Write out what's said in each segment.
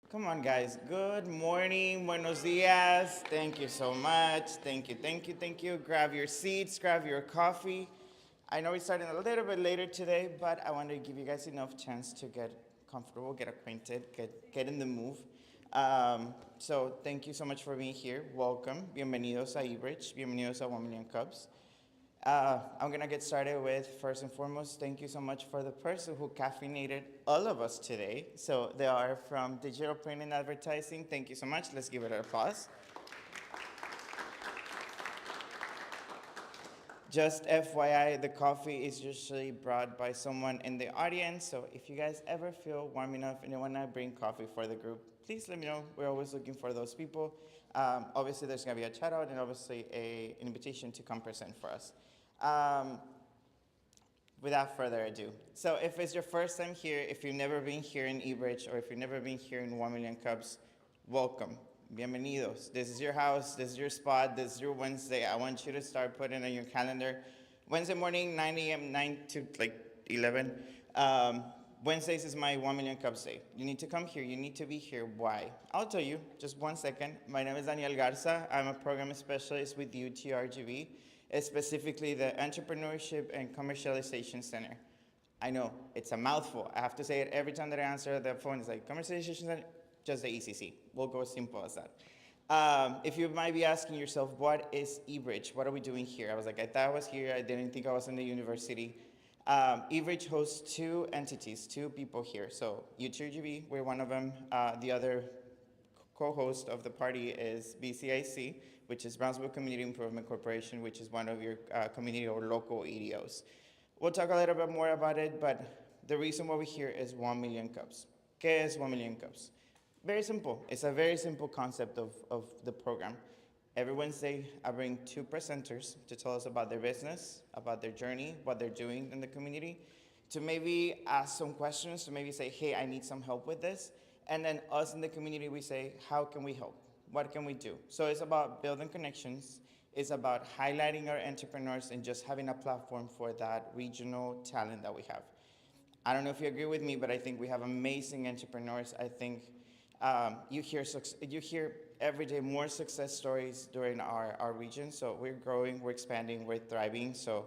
Come on, guys. Good morning. Buenos dias. Thank you so much. Thank you, thank you, thank you. Grab your seats, grab your coffee. I know we're starting a little bit later today, but I wanted to give you guys enough chance to get comfortable, get acquainted, get in the move. So thank you so much for being here. Welcome. Bienvenidos a eBridge. Bienvenidos a 1 Million Cups. I'm gonna get started with, first and foremost, thank you so much for the person who caffeinated all of us today. So they are from Digital Print and Advertising. Thank you so much. Let's give it an applause. Just FYI, the coffee is usually brought by someone in the audience. So if you guys ever feel warm enough and you wanna bring coffee for the group, please let me know. We're always looking for those people. Obviously, there's gonna be a shout out and obviously an invitation to come present for us. Without further ado, so if it's your first time here, if you've never been here in eBridge, or if you've never been here in 1 Million Cups, welcome. Bienvenidos. This is your house, this is your spot, this is your Wednesday. I want you to start putting on your calendar. Wednesday morning, 9 a.m., 9 to like 11. Wednesdays is my 1 Million Cups day. You need to come here, you need to be here. Why? I'll tell you, just 1 second. My name is Daniel Garza. I'm a program specialist with UTRGV, specifically the Entrepreneurship and Commercialization Center. I know, it's a mouthful. I have to say it every time that I answer the phone. It's like, Commercialization Center, just the ECC. We'll go as simple as that. If you might be asking yourself, what is eBridge? What are we doing here? I was like, I thought I was here. I didn't think I was in the university. eBridge hosts two entities, two people here. So UTRGV, we're one of them. The other co-host of the party is BCIC, which is Brownsville Community Improvement Corporation, which is one of your community or local EDOs. We'll talk a little bit more about it, but the reason why we're here is 1 Million Cups. ¿Qué es 1 Million Cups? Very simple. It's a very simple concept of the program. Every Wednesday, I bring two presenters to tell us about their business, about their journey, what they're doing in the community, to maybe ask some questions, to maybe say, hey, I need some help with this. And then us in the community, we say, how can we help? What can we do? So it's about building connections. It's about highlighting our entrepreneurs and just having a platform for that regional talent that we have. I don't know if you agree with me, but I think we have amazing entrepreneurs. I think you hear every day more success stories during our region. So we're growing, we're expanding, we're thriving. So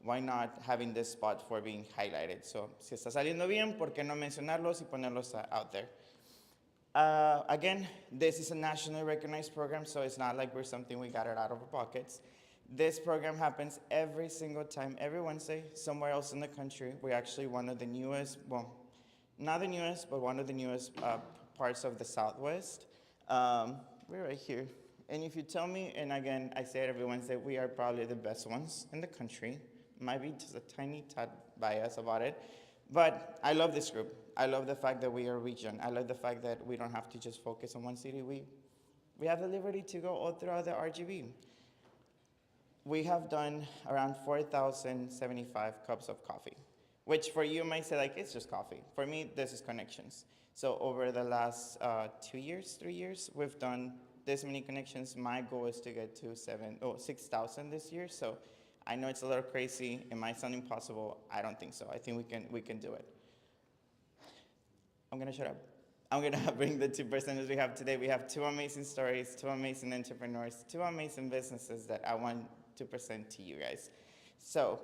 why not having this spot for being highlighted? So si está saliendo bien, ¿por qué no mencionarlos y ponerlos out there? Again, this is a nationally recognized program, so it's not like we're something we got it out of our pockets. This program happens every single time, every Wednesday, somewhere else in the country. We're actually one of the newest, well, not the newest, but one of the newest parts of the Southwest. We're right here. And if you tell me, and again, I say it every Wednesday, we are probably the best ones in the country. Might be just a tiny tad bias about it. But I love this group. I love the fact that we are a region. I love the fact that we don't have to just focus on one city. We have the liberty to go all throughout the RGB. We have done around 4,075 cups of coffee, which for you might say like, it's just coffee. For me, this is connections. So over the last 2 years, 3 years, we've done this many connections. My goal is to get to 6,000 this year. So I know it's a little crazy. It might sound impossible. I don't think so. I think we can do it. I'm gonna shut up. I'm gonna bring the two presenters we have today. We have two amazing stories, two amazing entrepreneurs, two amazing businesses that I want to present to you guys. So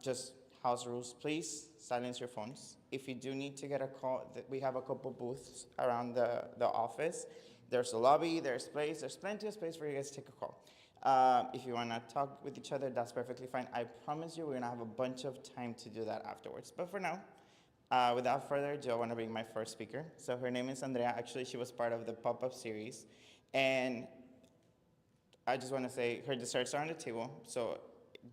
just house rules, please silence your phones. If you do need to get a call, we have a couple booths around the office. There's a lobby, there's plenty of space for you guys to take a call. If you want to talk with each other, that's perfectly fine. I promise you we're going to have a bunch of time to do that afterwards. But for now, without further ado, I want to bring my first speaker. So her name is Andrea. Actually, she was part of the pop-up series. And I just want to say her desserts are on the table. So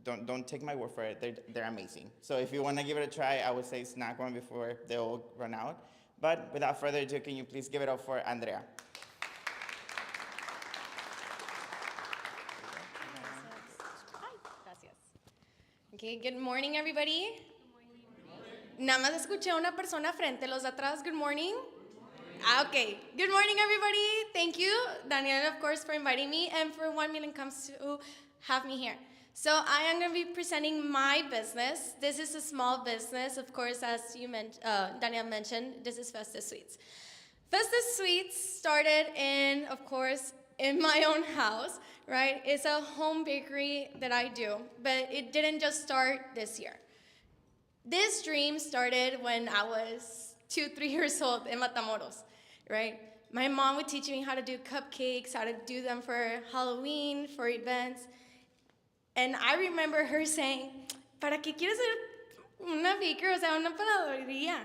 don't take my word for it. They're amazing. So if you want to give it a try, I would say snack one before they all run out. But without further ado, can you please give it up for Andrea? Okay, good morning, everybody. Nada más escuché a una persona frente, los de atrás, good morning. Okay, good morning, everybody. Thank you, Daniel, of course, for inviting me and for 1 Million Cups to have me here. So I am going to be presenting my business. This is a small business, of course, as Daniel mentioned, this is Festus Sweets. Festive Sweets started of course, in my own house, right? It's a home bakery that I do, but it didn't just start this year. This dream started when I was 3 years old in Matamoros, right? My mom would teach me how to do cupcakes, how to do them for Halloween, for events. And I remember her saying, ¿para qué quieres ser una baker, o sea, una panadería?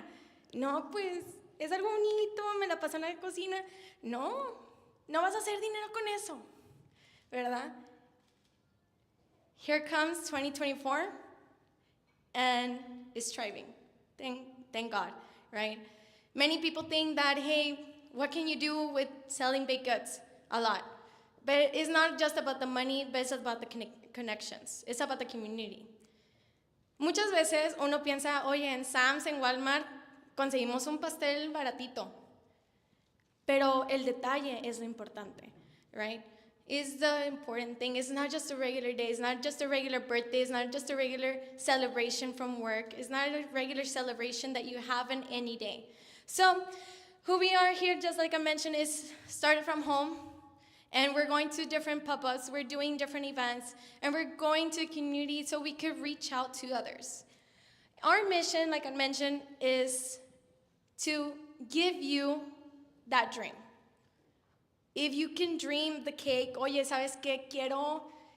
No, pues, es algo bonito, me la paso en la cocina. No, no vas a hacer dinero con eso, ¿verdad? Here comes 2024, and it's thriving. Thank God, right? Many people think that, hey, what can you do with selling baked goods? A lot. But it's not just about the money, but it's about the connections. It's about the community. Muchas veces uno piensa, oye, en Sam's, en Walmart, conseguimos un pastel baratito. Pero el detalle es lo importante, right? Is the important thing. It's not just a regular day. It's not just a regular birthday. It's not just a regular celebration from work. It's not a regular celebration that you have on any day. So who we are here, just like I mentioned, is started from home. And we're going to different pop-ups. We're doing different events. And we're going to community so we could reach out to others. Our mission, like I mentioned, is to give you that dream. If you can dream the cake, oye, ¿sabes qué?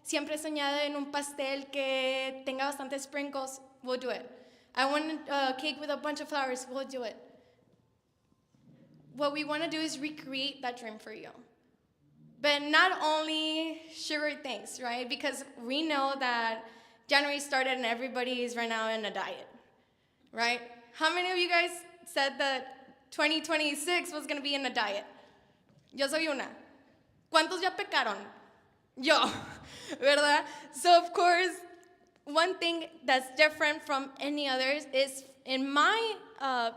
Siempre he soñado en un pastel que tenga bastantes sprinkles, we'll do it. I want a cake with a bunch of flowers, we'll do it. What we want to do is recreate that dream for you. But not only sugary things, right? Because we know that January started and everybody is right now in a diet, right? How many of you guys said that 2026 was going to be in a diet? Yo soy una. ¿Cuántos ya pecaron? Yo, ¿verdad? So, of course, one thing that's different from any others is in my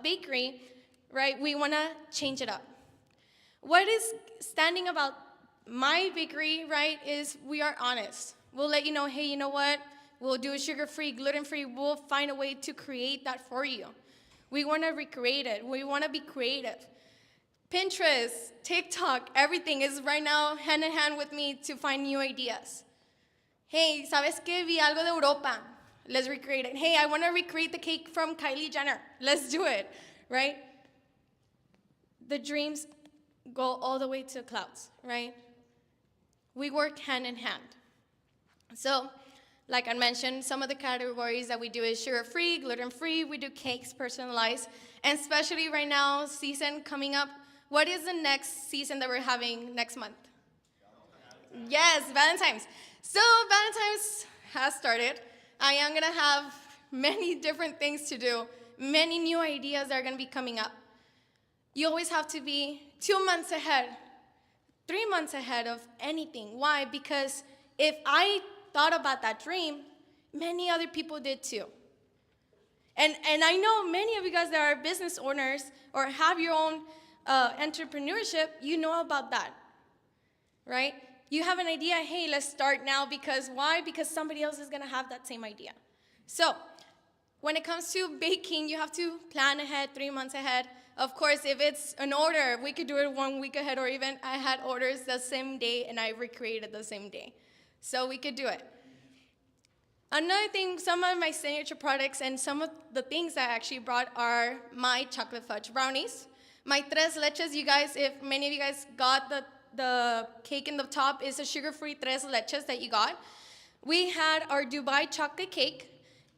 bakery, right, we want to change it up. What is standing about my bakery, right, is we are honest. We'll let you know, hey, you know what? We'll do sugar-free, gluten-free. We'll find a way to create that for you. We want to recreate it. We want to be creative. Pinterest, TikTok, everything is right now hand in hand with me to find new ideas. Hey, ¿sabes qué? Vi algo de Europa. Let's recreate it. Hey, I want to recreate the cake from Kylie Jenner. Let's do it, right? The dreams go all the way to the clouds, right? We work hand in hand. So, like I mentioned, some of the categories that we do is sugar-free, gluten-free. We do cakes personalized. And especially right now, season coming up, what is the next season that we're having next month? Yes, Valentine's. So Valentine's has started. I am going to have many different things to do, many new ideas that are going to be coming up. You always have to be 2 months ahead, 3 months ahead of anything. Why? Because if I thought about that dream, many other people did too. And I know many of you guys that are business owners or have your own entrepreneurship, you know about that, right? You have an idea, hey, let's start now because why? Because somebody else is gonna have that same idea. So when it comes to baking, you have to plan ahead, 3 months ahead. Of course, if it's an order, we could do it 1 week ahead, or even I had orders the same day and I recreated the same day. So we could do it. Another thing, some of my signature products and some of the things I actually brought are my chocolate fudge brownies. My tres leches, you guys, if many of you guys got the cake in the top, is a sugar-free tres leches that you got. We had our Dubai chocolate cake,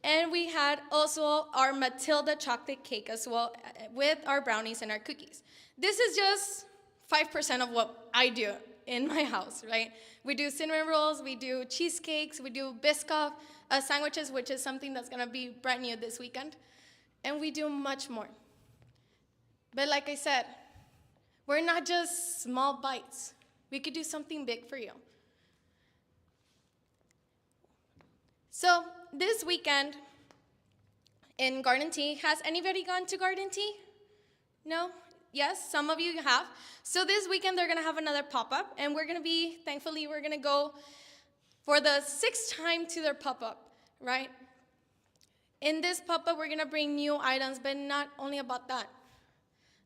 and we had also our Matilda chocolate cake as well with our brownies and our cookies. This is just 5% of what I do in my house, right? We do cinnamon rolls, we do cheesecakes, we do Biscoff sandwiches, which is something that's gonna be brand new this weekend, and we do much more. But like I said, we're not just small bites. We could do something big for you. So this weekend in Garden Tea, has anybody gone to Garden Tea? No? Yes, some of you have. So this weekend they're gonna have another pop-up, and thankfully we're gonna go for the 6th time to their pop-up, right? In this pop-up, we're gonna bring new items, but not only about that.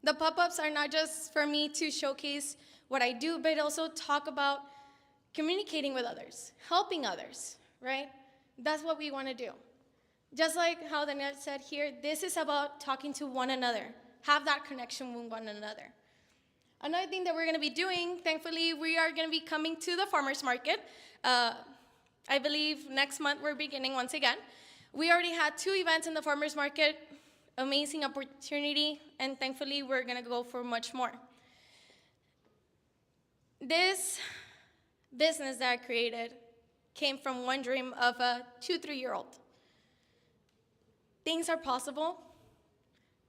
The pop-ups are not just for me to showcase what I do, but also talk about communicating with others, helping others, right? That's what we want to do. Just like how Daniel said here, this is about talking to one another, have that connection with one another. Another thing that we're going to be doing, thankfully, we are going to be coming to the farmers market. I believe next month we're beginning once again. We already had 2 events in the farmers market, amazing opportunity, and thankfully we're going to go for much more. This business that I created came from one dream of a 2-3-year-old. Things are possible.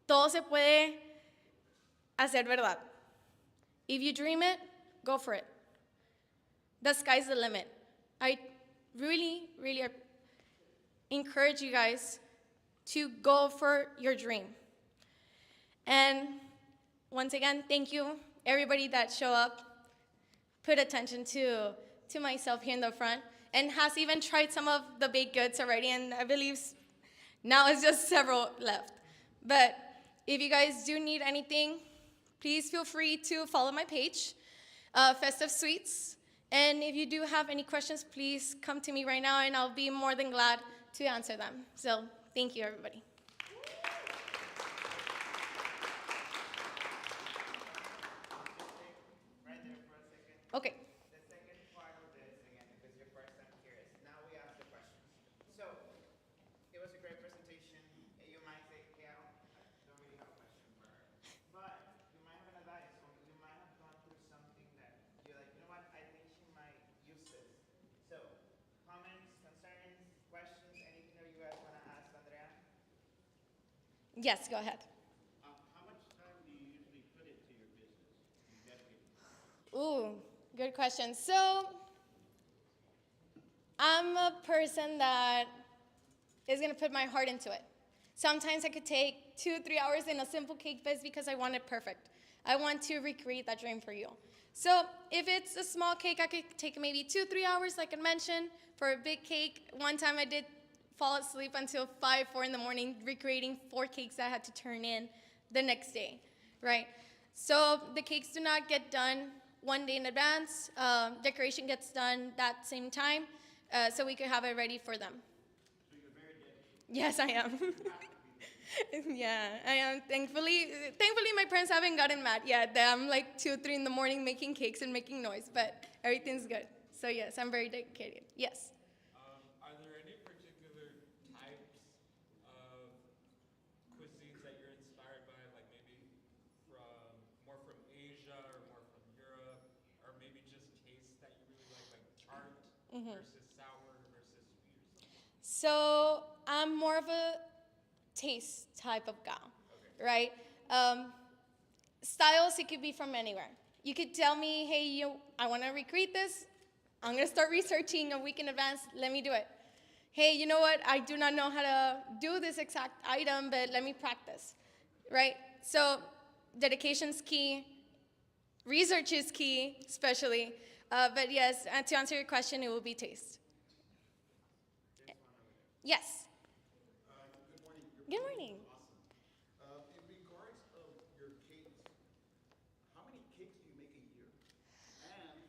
Todo se puede hacer verdad. If you dream it, go for it. The sky's the limit. I really, really encourage you guys to go for your dream. And once again, thank you, everybody that show up, put attention to myself here in the front, and has even tried some of the baked goods already, and I believe now it's just several left. But if you guys do need anything, please feel free to follow my page, Festive Sweets. And if you do have any questions, please come to me right now, and I'll be more than glad to answer them. So thank you, everybody. Right there for a second. Okay. The second part of this, again, if it's your first time here, is now we ask the questions. So, it was a great presentation. You might say, hey, I don't really have a question for her. But you might have an advice, or you might have gone through something that you're like, you know what, I think she might use this. So, comments, concerns, questions, anything that you guys want to ask Andrea? Yes, go ahead. How much time do you usually put into your business? You dedicate? Ooh, good question. So, I'm a person that is gonna put my heart into it. Sometimes I could take 2-3 hours in a simple cake biz because I want it perfect. I want to recreate that dream for you. So if it's a small cake, I could take maybe 2-3 hours, like I mentioned. For a big cake, one time I did fall asleep until 5-4 in the morning recreating 4 cakes that I had to turn in the next day, right? So the cakes do not get done one day in advance. Decoration gets done that same time, so we could have it ready for them. So you're very dedicated. Yes, I am. Yeah, I am. Thankfully, my parents haven't gotten mad yet. I'm like 2-3 in the morning making cakes and making noise, but everything's good. So yes, I'm very dedicated. Yes. Are there any particular types of cuisines that you're inspired by, like maybe more from Asia or more from Europe, or maybe just tastes that you really like tart versus sour versus sweet or something? So I'm more of a taste type of gal, right? Styles, it could be from anywhere. You could tell me, hey, I want to recreate this. I'm going to start researching a week in advance. Let me do it. Hey, you know what? I do not know how to do this exact item, but let me practice, right? So dedication's key. Research is key, especially. But yes, to answer your question, it will be taste. Yes. Good morning. Good morning. Awesome. In regards of your cakes, how many cakes do you make a year? And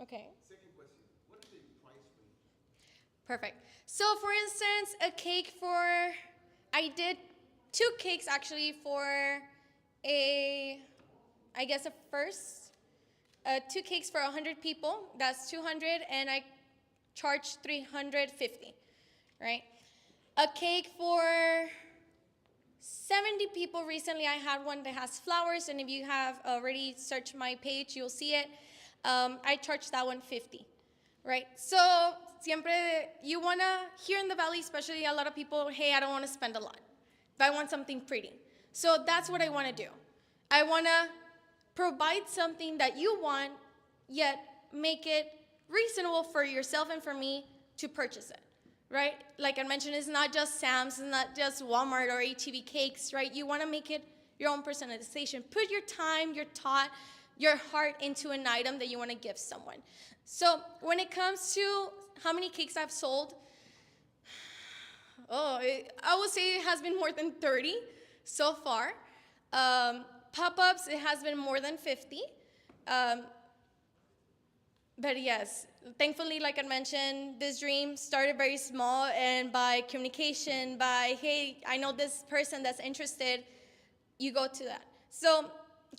Okay. second question, what is the price range? Perfect. So for instance, I did 2 cakes actually for I guess a first, 2 cakes for 100 people, that's 200, and I charged 350, right? A cake for 70 people, recently I had one that has flowers, and if you have already searched my page, you'll see it. I charged that one 50, right? So siempre, you wanna, here in the Valley especially, a lot of people, hey, I don't wanna spend a lot, but I want something pretty. So that's what I wanna do. I wanna provide something that you want, yet make it reasonable for yourself and for me to purchase it, right? Like I mentioned, it's not just Sam's, it's not just Walmart or HEB cakes, right? You wanna make it your own personalization. Put your time, your thought, your heart into an item that you wanna give someone. So when it comes to how many cakes I've sold, I would say it has been more than 30 so far. Pop-ups, it has been more than 50. But yes, thankfully, like I mentioned, this dream started very small, and by communication, by, hey, I know this person that's interested, you go to that. So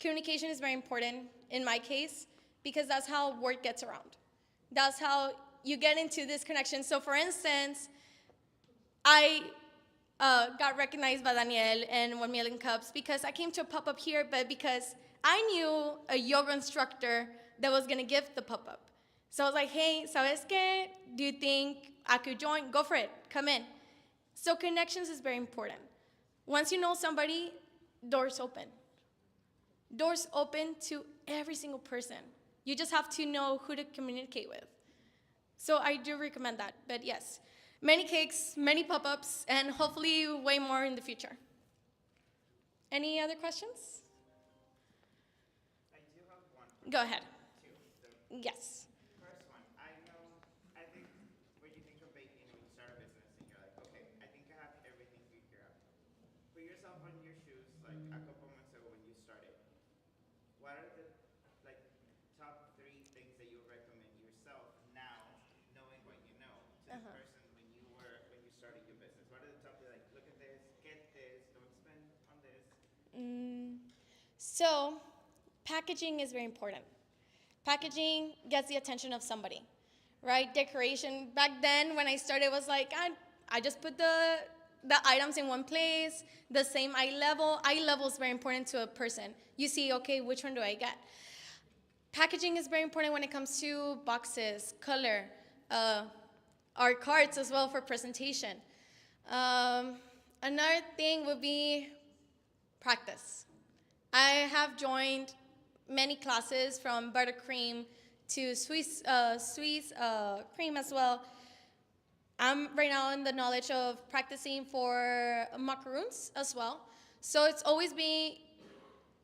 communication is very important in my case, because that's how word gets around. That's how you get into this connection. So for instance, I got recognized by Daniel and 1 Million Cups because I came to a pop-up here, but because I knew a yoga instructor that was gonna give the pop-up. So I was like, hey, ¿sabes qué? Do you think I could join? Go for it, come in. So connections is very important. Once you know somebody, doors open. Doors open to every single person. You just have to know who to communicate with. So I do recommend that, but yes, many cakes, many pop-ups, and hopefully way more in the future. Any other questions? I do have one. Go ahead. Two. Yes. First one, I think when you think of baking, when you start a business and you're like, okay, I think I have everything figured out. Put yourself on your shoes, like a couple months ago when you started. What are the like top 3 things that you recommend yourself now, knowing what you know, to the person when you started your business? What are the top 3, like, look at this, get this, don't spend on this? So packaging is very important. Packaging gets the attention of somebody, right? Decoration, back then when I started, was like, I just put the items in one place, the same eye level. Eye level is very important to a person. You see, okay, which one do I get? Packaging is very important when it comes to boxes, color, our cards as well for presentation. Another thing would be practice. I have joined many classes from buttercream to Swiss cream as well. I'm right now in the knowledge of practicing for macaroons as well. So it's always be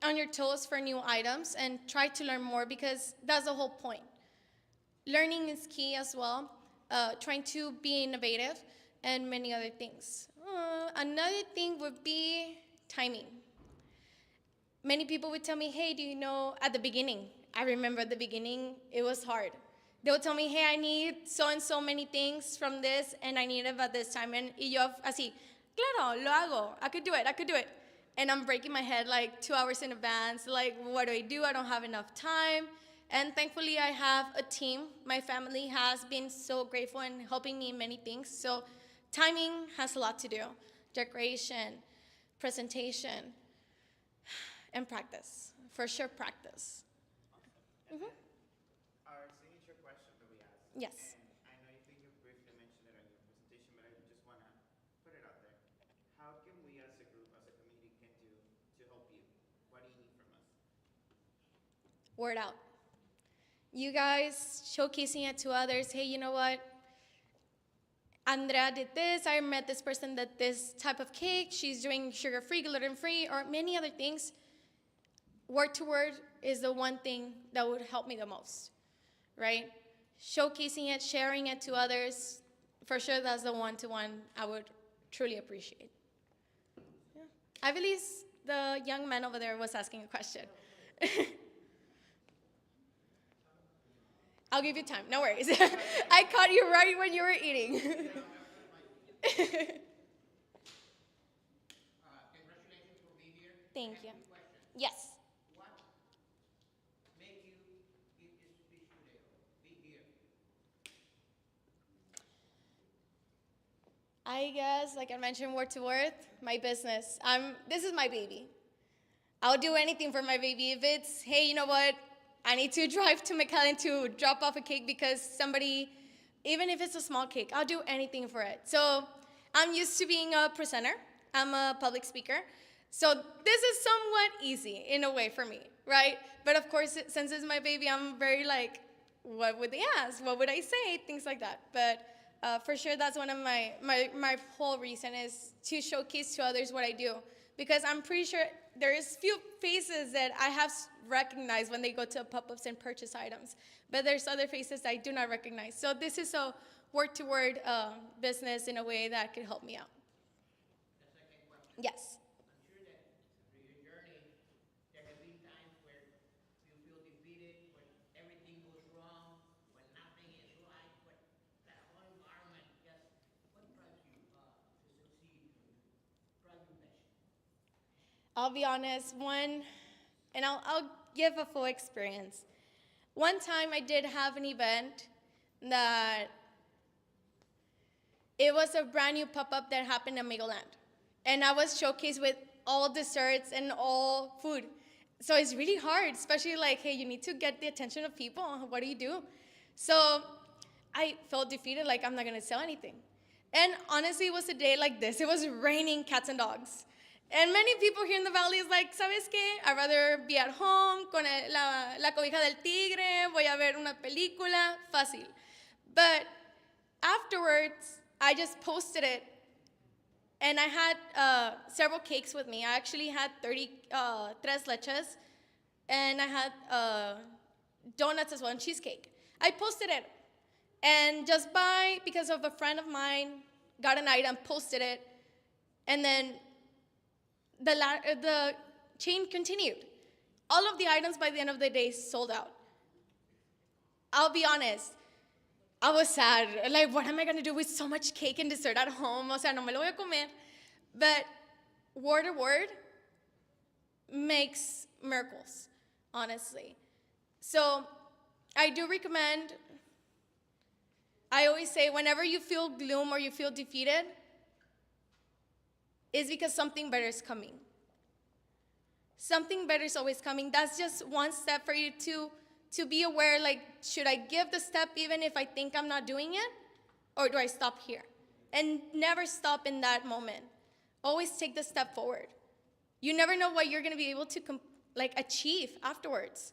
on your toes for new items and try to learn more, because that's the whole point. Learning is key as well, trying to be innovative and many other things. Another thing would be timing. Many people would tell me, hey, do you know, at the beginning, I remember at the beginning, it was hard. They would tell me, hey, I need so and so many things from this, and I need it at this time. And yo así, claro, lo hago, I could do it. And I'm breaking my head like 2 hours in advance, like, what do? I don't have enough time. And thankfully, I have a team. My family has been so grateful and helping me in many things. So timing has a lot to do. Decoration, presentation, and practice. For sure, practice. Our signature question that we ask. Yes. And I know you think you briefly mentioned it on your presentation, but I just want to put it out there. How can we as a group, as a community, can do to help you? What do you need from us? Word out. You guys showcasing it to others. Hey, you know what? Andrea did this. I met this person that this type of cake. She's doing sugar-free, gluten-free, or many other things. Word to word is the one thing that would help me the most, right? Showcasing it, sharing it to others, for sure that's the one-to-one I would truly appreciate. Yeah. I believe the young man over there was asking a question. I'll give you time, no worries. I caught you right when you were eating. Congratulations for being here. Thank I you. have two questions. Yes. What made you give this speech today? Be here. I guess, like I mentioned, word to word, my business. This is my baby. I'll do anything for my baby. If it's, hey, you know what? I need to drive to McAllen to drop off a cake because somebody, even if it's a small cake, I'll do anything for it. So I'm used to being a presenter. I'm a public speaker. So this is somewhat easy in a way for me, right? But of course, since it's my baby, I'm very like, what would they ask? What would I say? Things like that. But for sure, that's one of my whole reason is to showcase to others what I do. Because I'm pretty sure there is few faces that I have recognized when they go to pop-ups and purchase items. But there's other faces I do not recognize. So this is a word-to-word business in a way that could help me out. The second question. Yes. I'm sure that through your journey, there I'll be honest, and I'll give a full experience. One time I did have an event that it was a brand new pop-up that happened at Magoland. And I was showcased with all desserts and all food. So it's really hard, especially like, hey, you need to get the attention of people. What do you do? So I felt defeated, like I'm not gonna sell anything. And honestly, it was a day like this. It was raining cats and dogs. And many people here in the valley is like, ¿sabes qué? I'd rather be at home con la cobija del tigre, voy a ver una película, fácil. But afterwards, I just posted it. And I had several cakes with me. I actually had 30 tres leches. And I had donuts as well and cheesecake. I posted it. And just because of a friend of mine, got an item, posted it. And then the chain continued. All of the items by the end of the day sold out. I'll be honest, I was sad. Like, what am I gonna do with so much cake and dessert at home? O sea, no me lo voy a comer. But word to word makes miracles, honestly. So I do recommend, I always say, whenever you feel gloom or you feel defeated, is because something better is coming. Something better is always coming. That's just one step for you to be aware, like, should I give the step even if I think I'm not doing it? Or do I stop here? And never stop in that moment. Always take the step forward. You never know what you're gonna be able to achieve afterwards,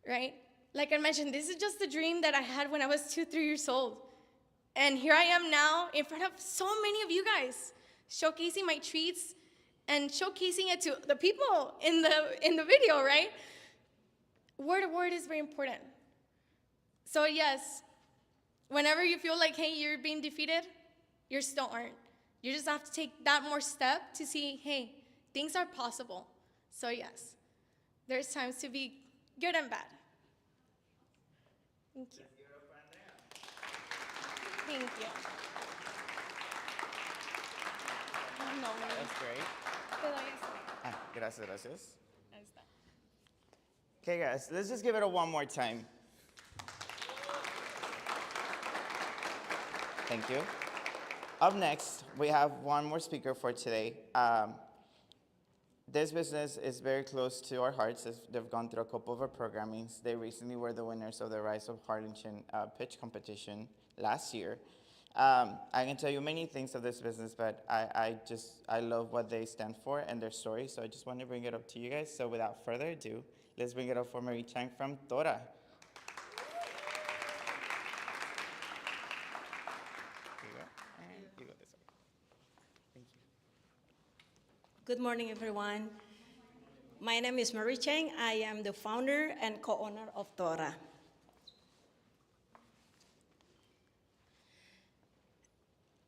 right? Like I mentioned, this is just a dream that I had when I was 2, 3 years old. And here I am now in front of so many of you guys, showcasing my treats and showcasing it to the people in the video, right? Word to word is very important. So yes, whenever you feel like, hey, you're being defeated, you still aren't. You just have to take that more step to see, hey, things are possible. So yes, there's times to be good and bad. Thank you. Thank you. No, That's great. te doy esto. Gracias. Ahí está. Okay, guys, let's just give it a one more time. Thank you. Up next, we have one more speaker for today. This business is very close to our hearts. They've gone through a couple of our programmings. They recently were the winners of the Rise of Harlingen pitch competition last year. I can tell you many things of this business, but I love what they stand for and their story, so I just want to bring it up to you guys. So without further ado, let's bring it up for Marie Chang from Tora. Here you go, and you go this way. Thank you. Good morning, everyone. My name is Marie Chang. I am the founder and co-owner of Tora.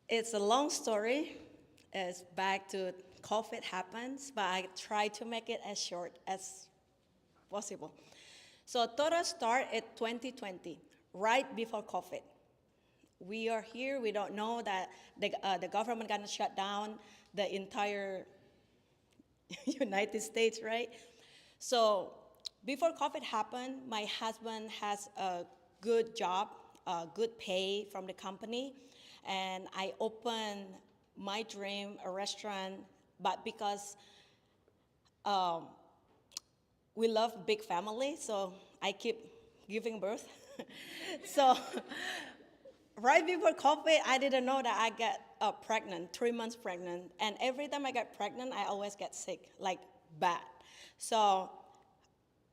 It's a long story. It's back to COVID happens, but I try to make it as short as possible. So Tora started in 2020, right before COVID. We are here. We don't know that the government gonna shut down the entire United States, right? So before COVID happened, my husband has a good job, good pay from the company, and I opened my dream, a restaurant, but because we love big family, so I keep giving birth. So right before COVID, I didn't know that I got pregnant, 3 months pregnant. And every time I get pregnant, I always get sick, like bad. So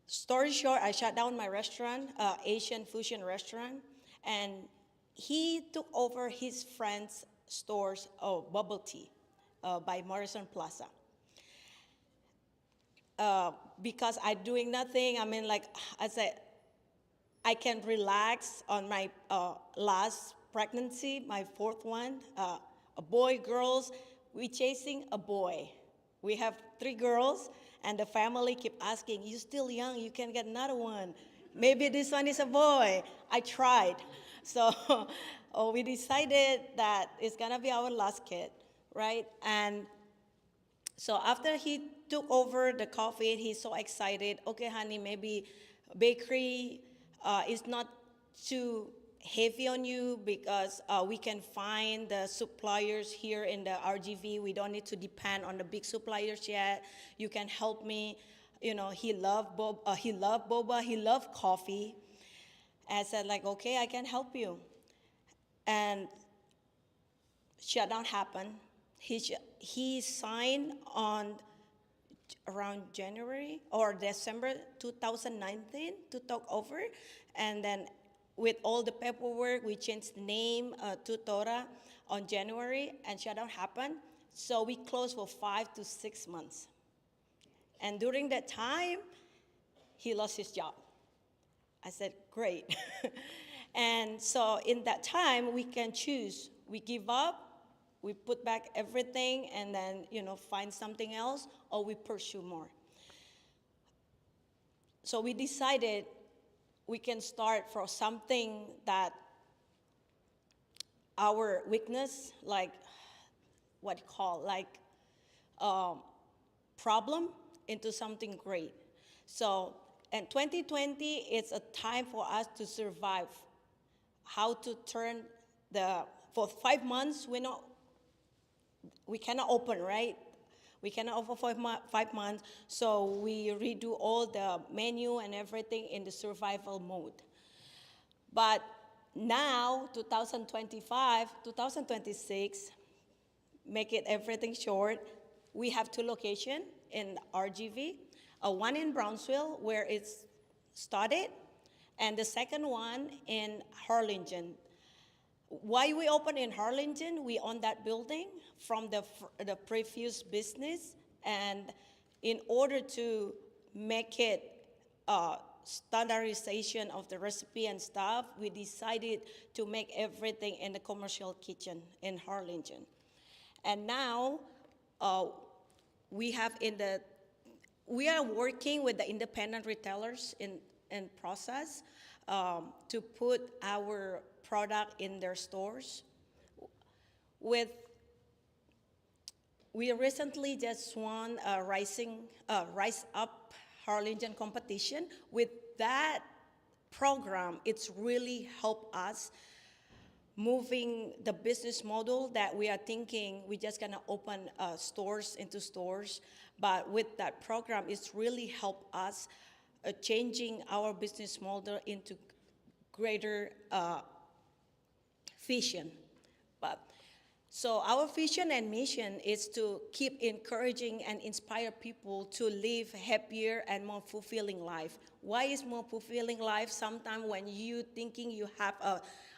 story short, I shut down my restaurant, Asian fusion restaurant. And he took over his friend's store's bubble tea by Morrison Plaza. Because I'm doing nothing, I mean, like I said, I can relax on my last pregnancy, my fourth one, a boy, girls. We're chasing a boy. We have 3 girls, and the family keep asking, you're still young, you can get another one. Maybe this one is a boy. I tried. So we decided that it's gonna be our last kid, right? And So after he took over the coffee, he's so excited. Okay, honey, maybe bakery is not too heavy on you because we can find the suppliers here in the RGV. We don't need to depend on the big suppliers yet. You can help me. You know, he loved boba, he loved coffee. I said, like, okay, I can help you. And shutdown happened. He signed on around January or December 2019 to talk over, and then with all the paperwork, we changed the name to Tora on January, and shutdown happened. So we closed for 5 to 6 months. And during that time, he lost his job. I said, great. And so in that time, we can choose. We give up, we put back everything, and then, find something else, or we pursue more. So we decided we can start from something that our weakness, like what you call, like problem, into something great. So in 2020, it's a time for us to survive. How to turn for 5 months, we cannot open, right? We cannot open for 5 months, so we redo all the menu and everything in the survival mode. But now, 2025, 2026, make it everything short, we have 2 locations in RGV, one in Brownsville, where it's started, and the second one in Harlingen. Why we open in Harlingen? We own that building from the previous business, and in order to make it standardization of the recipe and stuff, we decided to make everything in the commercial kitchen in Harlingen. And now we are working with the independent retailers in process to put our product in their stores. We recently just won a Rise Up Harlingen competition. With that program, it's really helped us moving the business model that we are thinking we're just gonna open stores into stores. But with that program, it's really helped us changing our business model into greater vision. So our vision and mission is to keep encouraging and inspire people to live happier and more fulfilling life. Why is more fulfilling life? Sometimes when you thinking you have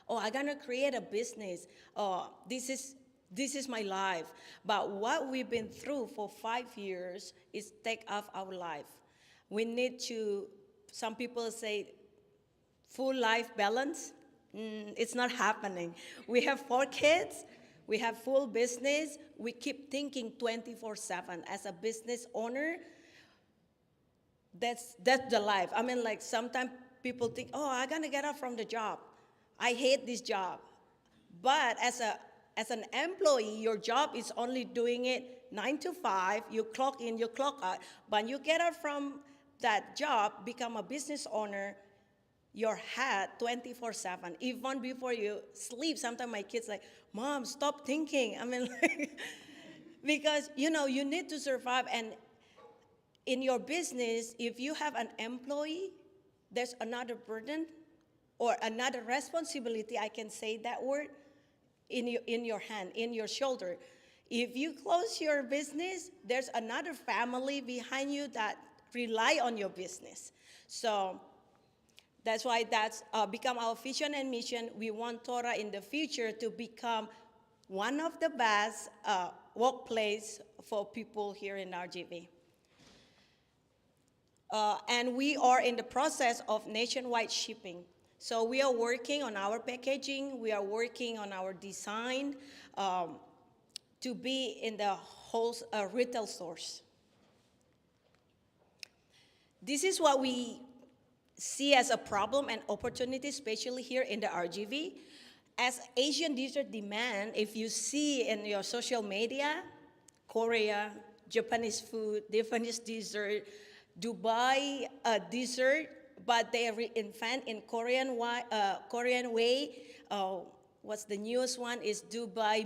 I'm gonna create a business, this is my life. But what we've been through for 5 years is take off our life. We need to, some people say, full life balance. It's not happening. We have 4 kids. We have full business. We keep thinking 24/7. As a business owner, that's the life. I mean, like sometimes people think, I'm gonna get out from the job. I hate this job. But as an employee, your job is only doing it 9 to 5. You clock in, you clock out. But you get out from that job, become a business owner, your hat 24/7. Even before you sleep, sometimes my kids like, Mom, stop thinking. I mean, because, you need to survive. And in your business, if you have an employee, there's another burden or another responsibility, I can say that word, in your hand, in your shoulder. If you close your business, there's another family behind you that rely on your business. So that's why that's become our vision and mission. We want Torah in the future to become one of the best workplace for people here in RGV. And we are in the process of nationwide shipping. So we are working on our packaging. We are working on our design to be in the whole retail stores. This is what we see as a problem and opportunity, especially here in the RGV. As Asian dessert demand, if you see in your social media, Korea, Japanese food, Japanese dessert, Dubai dessert, but they reinvent in Korean way. What's the newest one is Dubai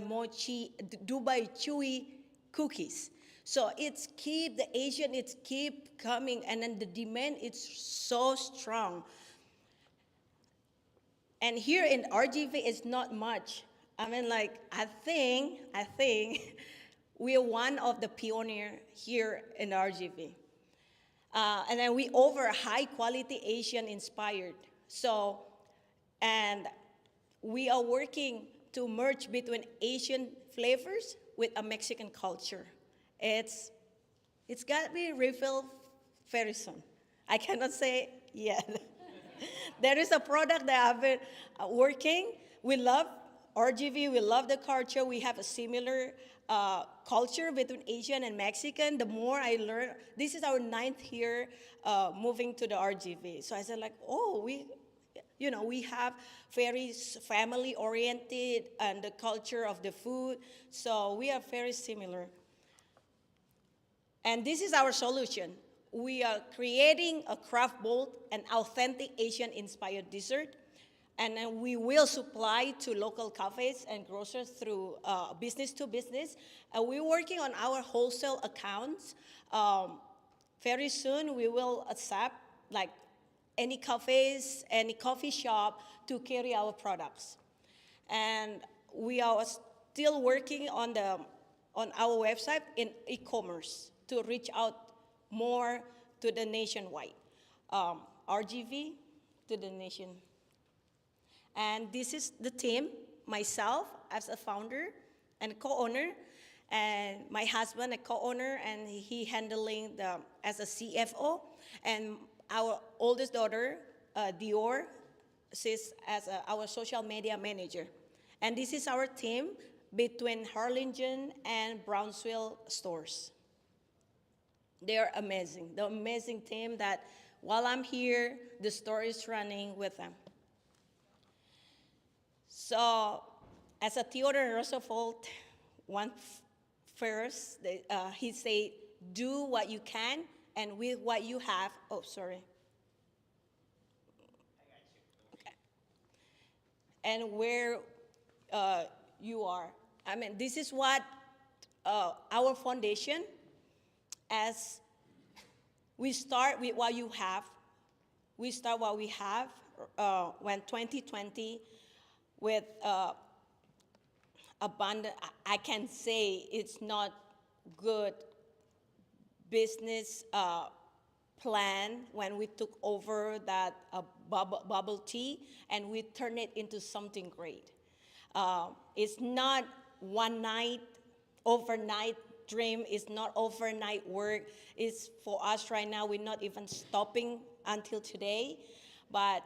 chewy cookies. So it's keep the Asian, it's keep coming, and then the demand is so strong. And here in RGV, it's not much. I mean, like, I think we are one of the pioneer here in RGV. And then we offer high quality Asian inspired. So, and we are working to merge between Asian flavors with a Mexican culture. It's got to be revealed very soon. I cannot say yet. There is a product that I've been working. We love RGV, we love the culture. We have a similar culture between Asian and Mexican. The more I learn, this is our 9th year moving to the RGV. So I said like, oh, we have very family oriented and the culture of the food. So we are very similar. And this is our solution. We are creating a craft bold and authentic Asian-inspired dessert, and then we will supply to local cafes and grocers through business to business. And we're working on our wholesale accounts. Very soon, we will accept like any cafes, any coffee shop to carry our products. And we are still working on our website in e-commerce to reach out more to the nationwide, RGV to the nation. And this is the team, myself as a founder and co-owner, and my husband a co-owner, and he handling as a CFO, and our oldest daughter, Dior, she's as our social media manager. And this is our team between Harlingen and Brownsville stores. They're amazing, the amazing team that while I'm here, the store is running with them. So, as a Theodore Roosevelt first, he said, do what you can and with what you have. Oh, sorry. Okay. And where you are. I mean, this is what our foundation, as we start with what you have. We start what we have when 2020 with abundant, I can say it's not good business plan when we took over that bubble tea and we turned it into something great. It's not one night, overnight dream. It's not overnight work. It's for us right now. We're not even stopping until today. But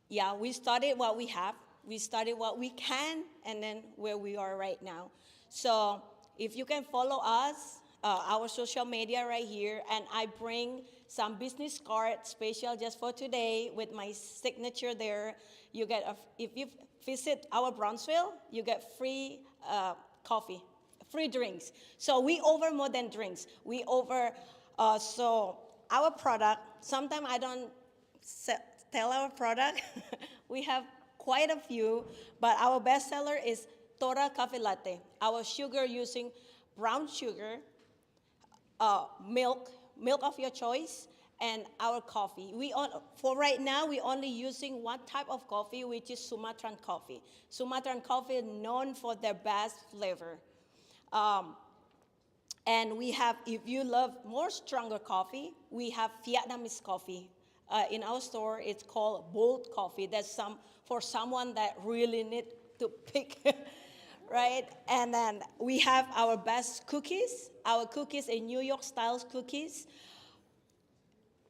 yeah, we started what we have. We started what we can, and then where we are right now. So if you can follow us, our social media right here, and I bring some business cards special just for today with my signature there. You get if you visit our Brownsville, you get free coffee, free drinks. So we offer more than drinks. We offer so our product. Sometimes I don't tell our product. We have quite a few, but our best seller is Tora Cafe Latte. Our sugar using brown sugar, milk of your choice, and our coffee. For right now, we're only using one type of coffee, which is Sumatran coffee. Sumatran coffee is known for their best flavor. And we have, if you love more stronger coffee, we have Vietnamese coffee. In our store, it's called bold coffee. That's for someone that really need to pick, right? And then we have our best cookies. Our cookies are New York style cookies.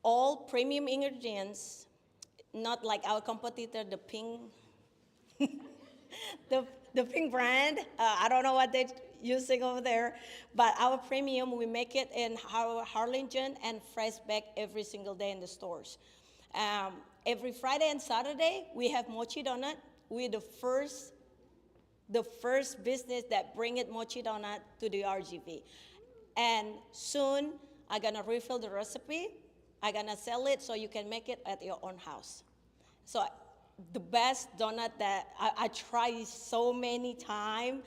All premium ingredients, not like our competitor, the Pink, the Pink brand. I don't know what they're using over there, but our premium, we make it in Harlingen and fresh back every single day in the stores. Every Friday and Saturday, we have mochi donut. We're the first business that bring it mochi donut to the RGV. And soon, I'm gonna refill the recipe. I'm gonna sell it so you can make it at your own house. So the best donut that I tried so many times,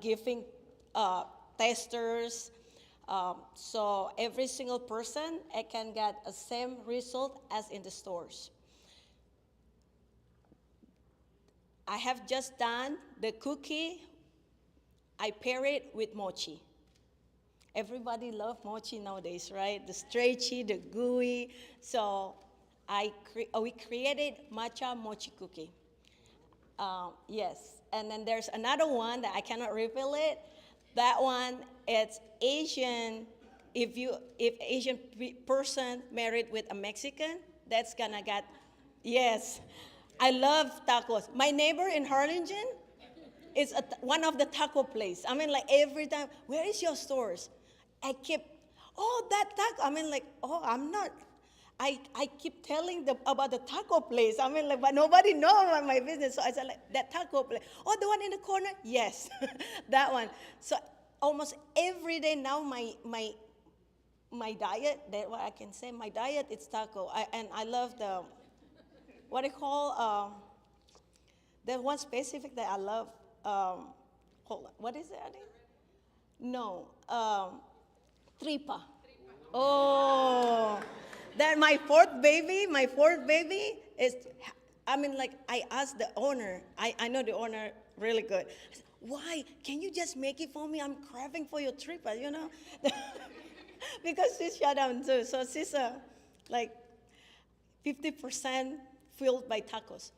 giving testers, so every single person can get the same result as in the stores. I have just done the cookie. I pair it with mochi. Everybody loves mochi nowadays, right? The stretchy, the gooey. So we created matcha mochi cookie. Yes, and then there's another one that I cannot reveal it. That one, it's Asian. If Asian person married with a Mexican, that's gonna get, yes. I love tacos. My neighbor in Harlingen is one of the taco place. I mean, like every time, where is your stores? I keep, oh, that taco. I mean, like, oh, I'm not. I keep telling them about the taco place. I mean, like, but nobody knows about my business. So I said, like, that taco place. Oh, the one in the corner? Yes, that one. So almost every day now, my diet, that what I can say, my diet is taco. And I love the, what I call, there's one specific that I love. Hold on, what is it? Adi? No, tripa. Oh, that my fourth baby is, I mean, like, I asked the owner, I know the owner really good. I said, why? Can you just make it for me? I'm craving for your tripa, you know? Because she's shut down too. So she's like 50% filled by tacos.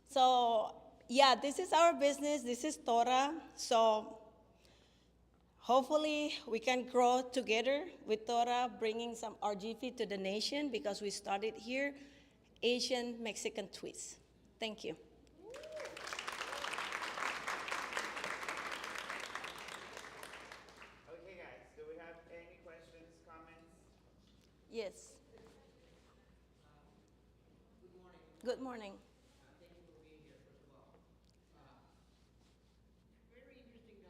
So yeah, this is our business. This is Tora. So hopefully we can grow together with Tora, bringing some RGV to the nation because we started here, Asian Mexican twist. Thank you. Okay, guys, do we have any questions, comments? Yes. Good morning. Good morning. Thank you for being here, first of all. Very interesting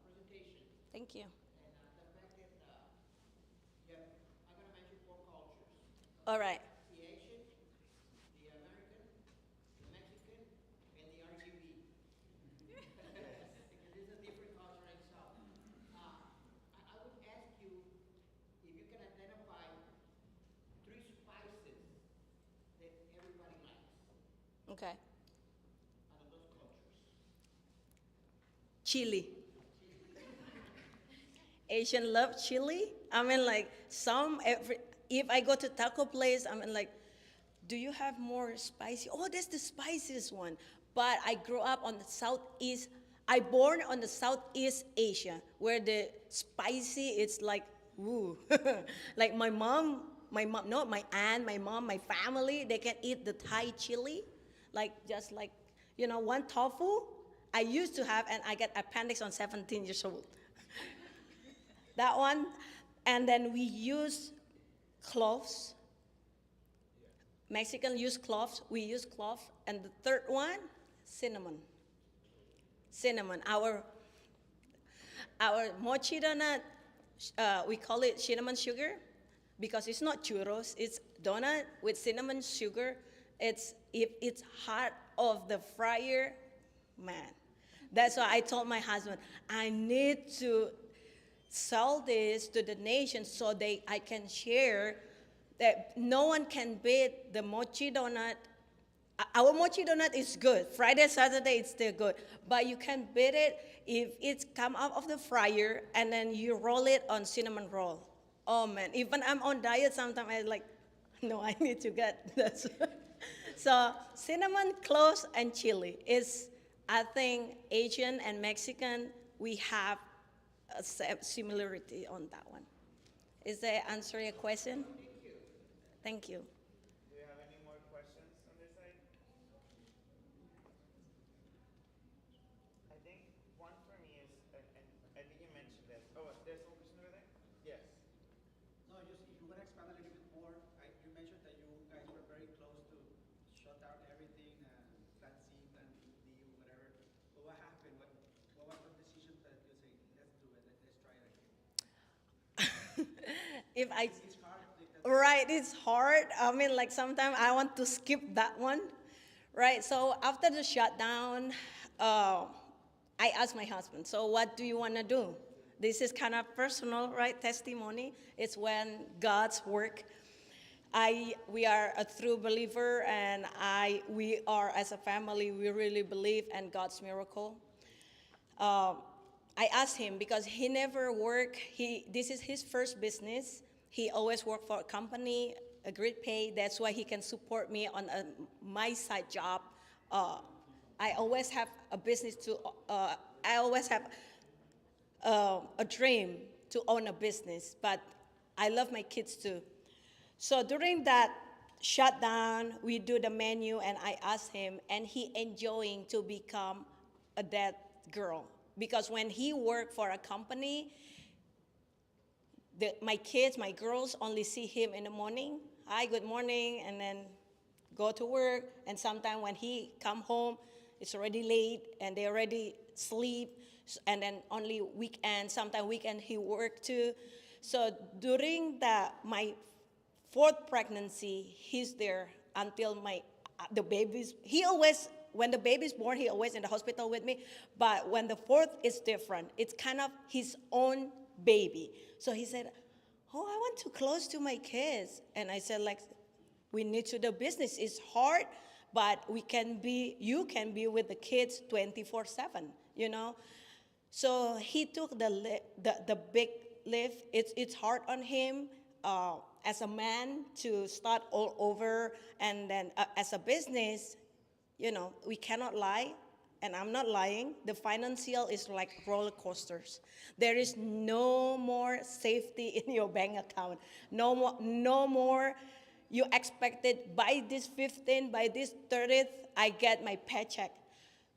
presentation. Thank you. And the fact that I'm going to mention four cultures. All right. The Asian, the American, the Mexican, and the RGB. Because it's a different culture itself. I would ask you if you can identify three spices that everybody likes Okay. out of those cultures. Chili. Asian love chili. I mean, like if I go to taco place, I mean, like, do you have more spicy? Oh, that's the spiciest one. But I grew up on the Southeast. I born on the Southeast Asia, where the spicy it's like woo. Like my aunt, my mom, my family, they can eat the Thai chili, like just like one tofu. I used to have, and I got appendix on 17 years old. That one, and then we use cloves. Mexican use cloves, we use cloves. And the third one, cinnamon. Cinnamon, our mochi donut, we call it cinnamon sugar because it's not churros, it's donut with cinnamon sugar. If it's hot of the fryer, man. That's why I told my husband, I need to sell this to the nation so I can share that no one can beat the mochi donut. Our mochi donut is good. Friday, Saturday, it's still good. But you can beat it if it's come out of the fryer and then you roll it on cinnamon roll. Oh man, even I'm on diet sometimes I'm like, no, I need to get this. So cinnamon, cloves, and chili is, I think, Asian and Mexican, we have a similarity on that one. Is that answer your question? Thank you. Do you have any more questions on this side? I think one for me is, and I think you mentioned this. Oh, there's one question over there? Yes. No, just if you want to expand a little bit more, you mentioned that you guys were very close to shut down everything, plan C, plan D, whatever. But what happened? What was the decision that you say, let's do it, let's try it again? if I, It's hard because right, it's hard. I mean, like sometimes I want to skip that one, right? So after the shutdown, I asked my husband, so what do you want to do? This is kind of personal, right? Testimony. It's when God's work. We are a true believer, and we are as a family, we really believe in God's miracle. Um, I asked him because he never worked. This is his first business. He always worked for a company, a great pay. That's why he can support me on my side job. Uh, I always have a business to. I always have a dream to own a business, but I love my kids too. So during that shutdown, we do the menu, and I asked him, and he enjoying to become a dad girl because when he worked for a company, my kids, my girls, only see him in the morning. Hi, good morning, and then go to work. And sometimes when he come home, it's already late, and they already sleep. And then only weekend, sometimes weekend he work too. So during my fourth pregnancy, he's there until the baby's. He always, when the baby's born, he always in the hospital with me. But when the fourth is different, it's kind of his own baby. So he said, "Oh, I want to close to my kids," and I said, "Like, we need to do business. It's hard, but you can be with the kids 24/7, you know." So he took the big lift. It's hard on him as a man to start all over, and then as a business, you know, we cannot lie, and I'm not lying. The financial is like roller coasters. There is no more safety in your bank account. No more. You expected by this 15th, by this 30th, I get my paycheck.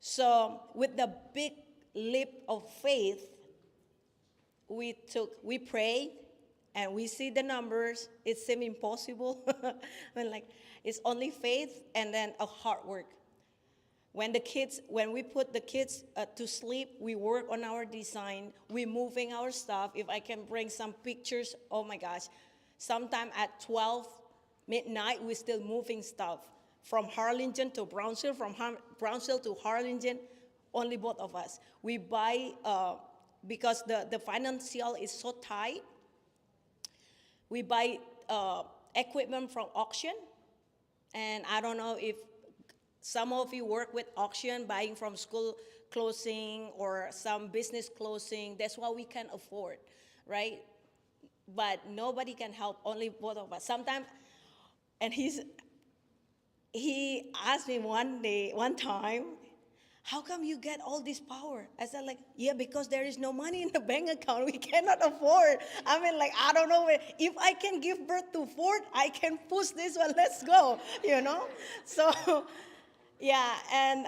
So with the big leap of faith, we prayed, and we see the numbers. It seemed impossible. I mean, like, it's only faith and then a hard work. When we put the kids to sleep, we work on our design. We moving our stuff. If I can bring some pictures, oh my gosh. Sometime at 12 midnight, we're still moving stuff from Harlingen to Brownsville, from Brownsville to Harlingen, only both of us. We buy, because the financial is so tight, we buy equipment from auction. And I don't know if some of you work with auction, buying from school closing or some business closing. That's what we can afford, right? But nobody can help, only both of us. Sometimes, and he asked me one time, "How come you get all this power?" I said, like, "Yeah, because there is no money in the bank account. We cannot afford." I mean, like, I don't know. If I can give birth to Ford, I can push this one. Let's go, you know? So, yeah, and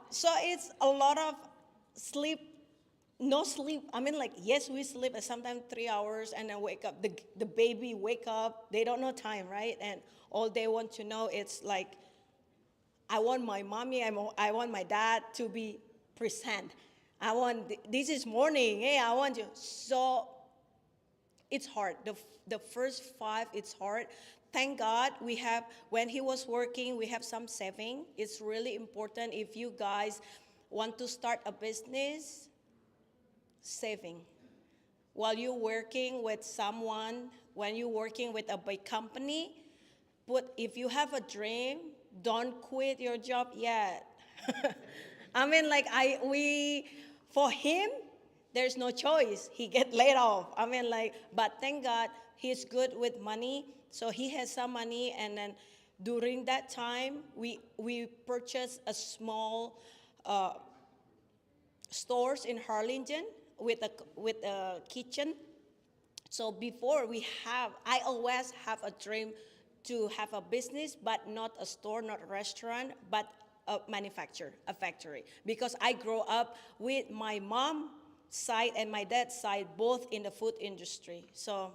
so it's a lot of sleep, no sleep. I mean, like, yes, we sleep sometimes 3 hours and then wake up. The baby wake up. They don't know time, right? And all they want to know, it's like, I want my mommy, I want my dad to be present. This is morning, hey, I want you. So it's hard. The first 5, it's hard. Thank God when he was working, we have some saving. It's really important if you guys want to start a business, saving. While you're working with someone, when you're working with a big company, but if you have a dream, don't quit your job yet. I mean, like, for him, there's no choice. He get laid off. I mean, like, but thank God he's good with money. So he has some money, and then during that time, we purchased a small stores in Harlingen with a kitchen. So before I always have a dream to have a business, but not a store, not a restaurant, but a factory. Because I grew up with my mom side and my dad's side, both in the food industry. So,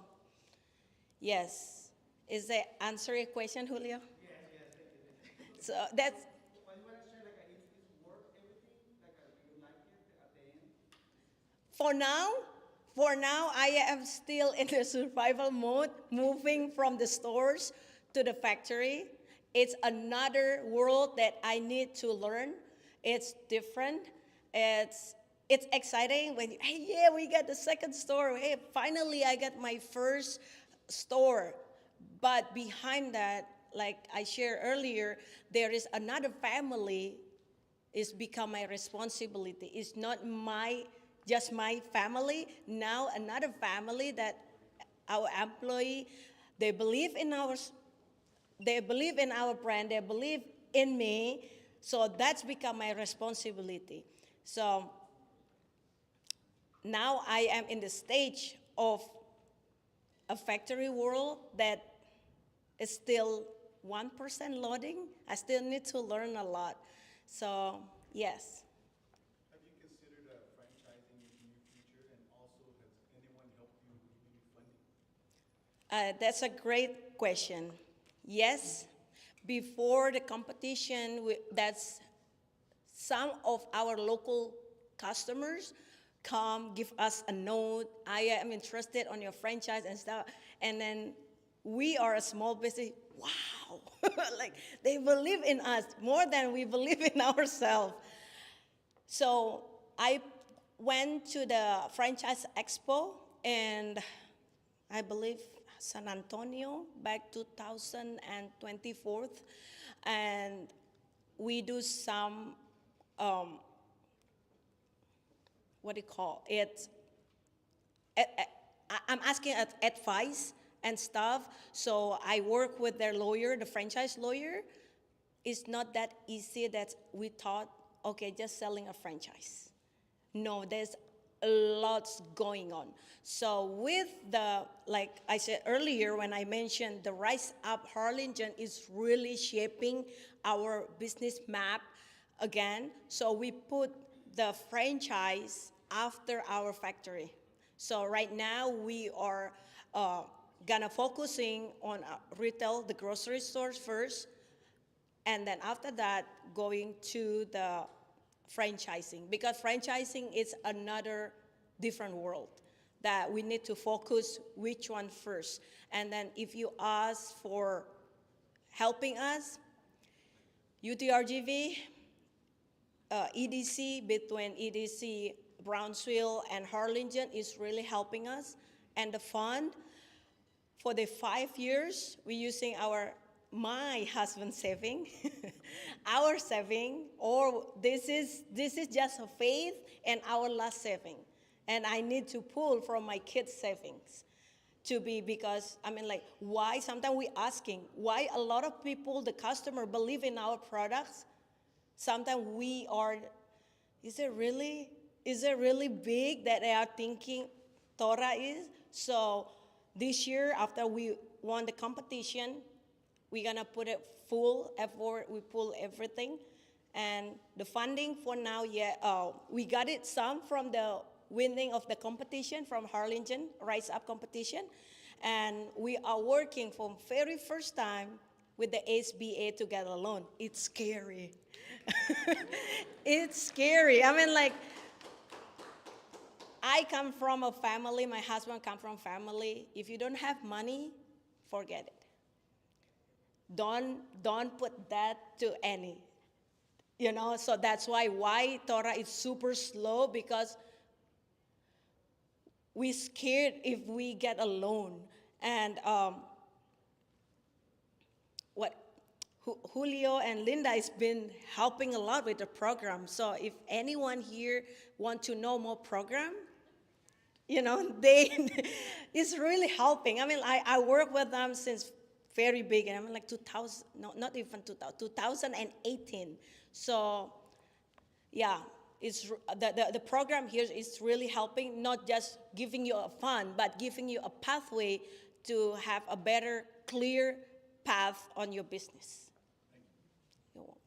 yes. Is that answer your question, Julio? yes, thank you. So that's, But you want to share, like, is work everything? Like, do you like it at the end? for now, for now, I am still in the survival mode, moving from the stores to the factory. It's another world that I need to learn. It's different. It's exciting when, hey, yeah, we got the second store. Hey, finally, I got my first store. But behind that, like I shared earlier, there is another family. It's become my responsibility. It's not just my family. Now another family that our employee, they believe in our brand. They believe in me. So that's become my responsibility. So now I am in the stage of a factory world that is still 1% loading. I still need to learn a lot. So, yes. Have you considered franchising in the near future, and also has anyone helped you with maybe funding? That's a great question. Yes, before the competition, that's some of our local customers come give us a note. I am interested on your franchise and stuff. And then we are a small business. Wow, like they believe in us more than we believe in ourselves. So I went to the franchise expo, and I believe San Antonio back 2024, and we do some what do you call it? I'm asking advice and stuff. So I work with their lawyer, the franchise lawyer. It's not that easy that we thought, okay, just selling a franchise. No, there's lots going on. So with the, like I said earlier when I mentioned the Rise Up Harlingen is really shaping our business map again. So we put the franchise after our factory. So right now we are gonna focusing on retail, the grocery stores first, and then after that going to the franchising, because franchising is another different world that we need to focus which one first. And then if you ask for helping us, UTRGV, EDC, between EDC, Brownsville, and Harlingen is really helping us. And the fund, for the 5 years, we're using my husband's saving, our saving, or this is just a faith and our last saving. And I need to pull from my kids' savings to be, because, I mean, like, why? Sometimes we asking, why a lot of people, the customer, believe in our products. Sometimes we are, is it really big that they are thinking Torah is? So this year, after we won the competition, we're gonna put it full effort, we pull everything. And the funding for now, we got it some from the winning of the competition from Harlingen, Rise Up competition. And we are working for very first time with the SBA to get a loan. It's scary. It's scary. I mean, like, I come from a family, my husband come from family. If you don't have money, forget it. Don't put that to any, so that's why Torah is super slow, because we scared if we get a loan. And Julio and Linda has been helping a lot with the program. So if anyone here want to know more program, it's really helping. I mean, I work with them since very big, and I mean, like 2000, no, not even 2000, 2018. So, yeah, the program here is really helping, not just giving you a fund, but giving you a pathway to have a better, clear path on your business. You're welcome.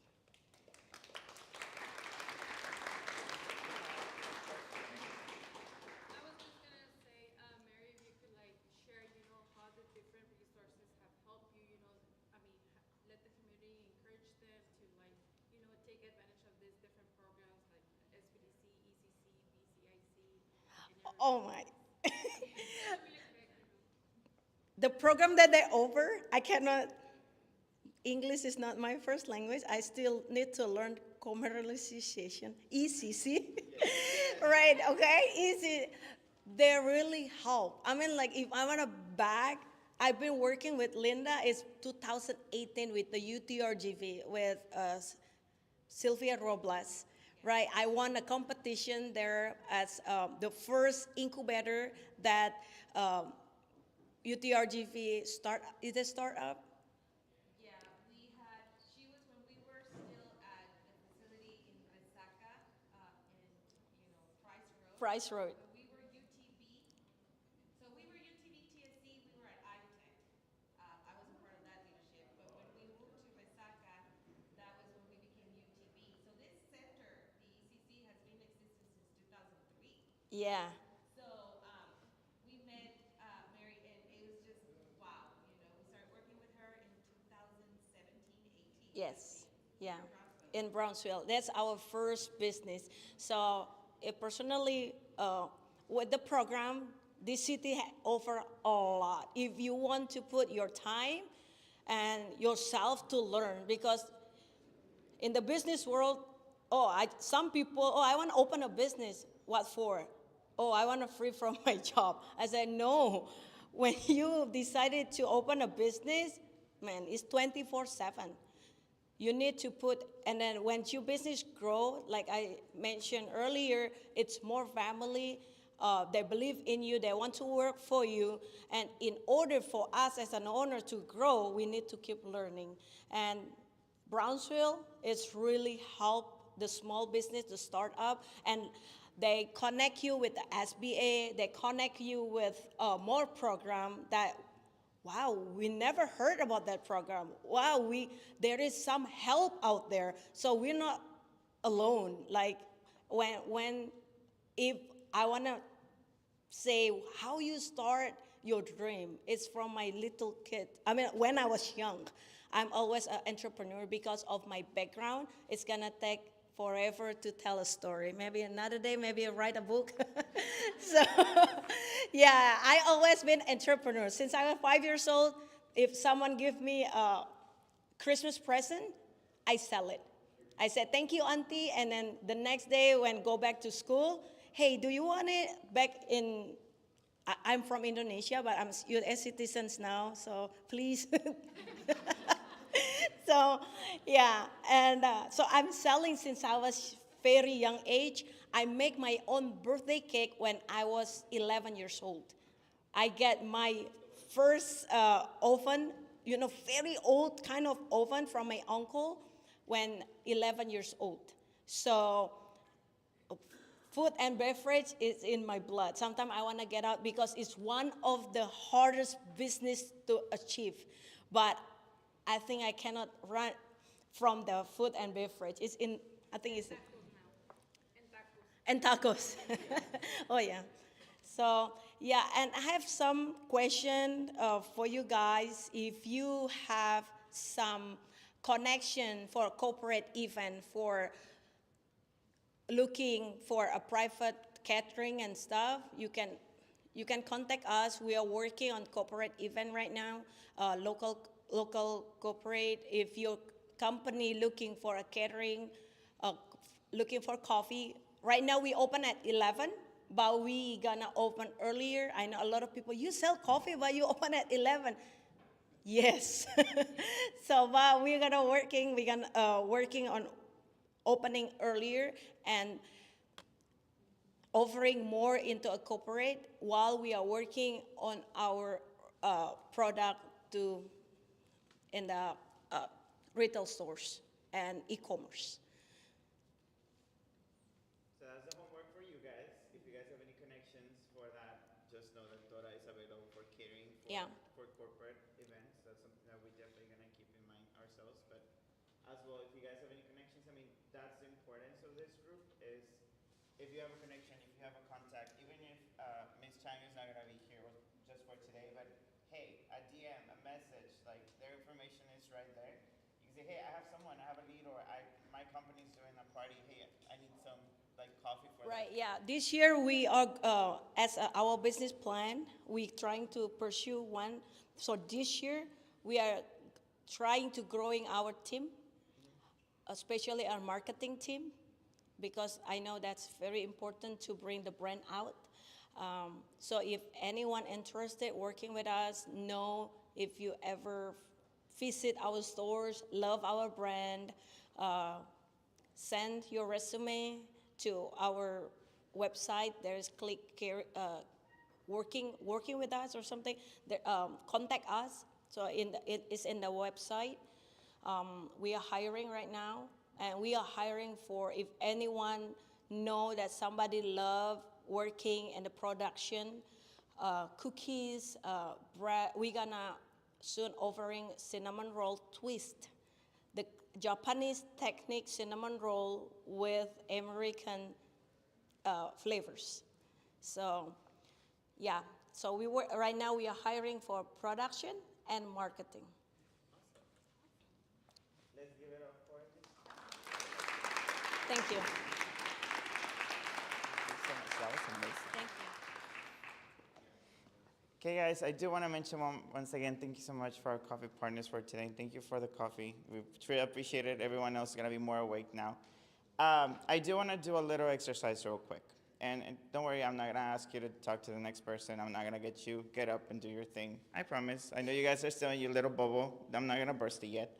I was just gonna say, Mary, if you could share, how the different resources have helped you, I mean, let the community encourage them to take advantage of these different programs like SBDC, ECC, BCIC, and Oh my. the program that they offer, I cannot, English is not my first language. I still need to learn commercialization, ECC. Right, okay, easy. They really help. I mean, like, if I want a bag, I've been working with Linda, it's 2018 with the UTRGV with Sylvia Robles, right? I won a competition there as the first incubator that UTRGV start, is a startup? Yeah, we had, she was when we were still at the facility in Resaca, Price Price Road. Road. When we were UTV, so we were UTV TSC, we were at IOTech. I wasn't part of that leadership, but when we moved to Resaca, that was when we became UTV. So this center, the ECC, has been in existence since 2003. Yeah. So we met Mary, and it was just wow. You know, we started working with her in 2017, 18. Yes, yeah, Brownsville. in Brownsville. That's our first business. So personally, with the program, this city offer a lot. If you want to put your time and yourself to learn, because in the business world, some people, I want to open a business. What for? Oh, I want to free from my job. I said, no. When you decided to open a business, man, it's 24/7. You need to put, and then when your business grow, like I mentioned earlier, it's more family. They believe in you. They want to work for you. And in order for us as an owner to grow, we need to keep learning. And Brownsville is really help the small business, the startup, and they connect you with the SBA. They connect you with more program that, wow, we never heard about that program. Wow, there is some help out there, so we're not alone. Like if I wanna say how you start your dream, it's from my little kid. I mean, when I was young, I'm always an entrepreneur because of my background. It's gonna take forever to tell a story. Maybe another day, maybe I'll write a book. So, yeah, I always been entrepreneur. Since I was 5 years old, if someone give me a Christmas present, I sell it. I said, thank you, auntie. And then the next day when go back to school, hey, do you want it back in, I'm from Indonesia, but I'm US citizens now, so please. So, yeah, and so I'm selling since I was very young age. I make my own birthday cake when I was 11 years old. I get my first oven, very old kind of oven from my uncle when 11 years old. So food and beverage is in my blood. Sometimes I want to get out because it's one of the hardest business to achieve. But I think I cannot run from the food and beverage. It's in, I think it's and tacos. Oh yeah. So yeah, and I have some question for you guys. If you have some connection for a corporate event, for looking for a private catering and stuff, you can contact us. We are working on corporate event right now, local corporate. If your company looking for a catering, looking for coffee, right now we open at 11, but we gonna open earlier. I know a lot of people, you sell coffee, but you open at 11. Yes. So, but we're gonna working on opening earlier and offering more into a corporate while we are working on our product to in the retail stores and e-commerce. So that's the homework for you guys. If you guys have any connections for that, just know that Tora is available for catering for corporate events. That's something that we're definitely gonna keep in mind ourselves. But as well, if you guys have any connections, I mean, that's the importance of this group is if you have a connection, if you have a contact, even if Miss Chang is not gonna be here just for today, but hey, a DM, a message, like their information is right there. You can say, hey, I have someone, I have a lead, or my company's doing a party. Hey, I need some like coffee for Right, them. yeah. This year we are, as our business plan, we trying to pursue one So this year, we are trying to growing our team, especially our marketing team, because I know that's very important to bring the brand out. So if anyone interested working with us, know if you ever visit our stores, love our brand, send your resume to our website. There's click here, working with us or something. There, contact us. So it is in the website. We are hiring right now, and we are hiring for if anyone know that somebody love working in the production, cookies, bread. We're gonna soon offering cinnamon roll twist, the Japanese technique cinnamon roll with American flavors. So, yeah. So right now we are hiring for production and marketing. Let's give it up for it. Thank you. Thank you so much. That was amazing. Thank you. Okay, guys, I do want to mention once again, thank you so much for our coffee partners for today. Thank you for the coffee. We truly appreciate it. Everyone else is going to be more awake now. I do want to do a little exercise real quick. And don't worry, I'm not going to ask you to talk to the next person. I'm not going to get up and do your thing. I promise. I know you guys are still in your little bubble. I'm not going to burst it yet.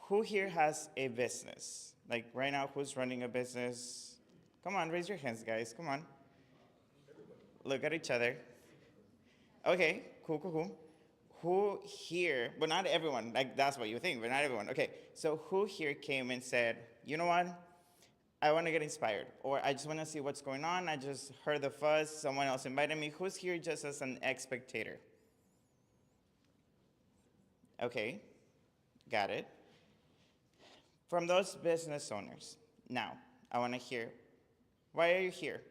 Who here has a business? Like right now, who's running a business? Come on, raise your hands, guys. Come on. Look at each other. Okay, cool. Who here, but not everyone, like that's what you think, but not everyone. Okay, so who here came and said, you know what? I want to get inspired, or I just want to see what's going on. I just heard the fuzz. Someone else invited me. Who's here just as an spectator? Okay, got it. From those business owners, now I want to hear, why are you here?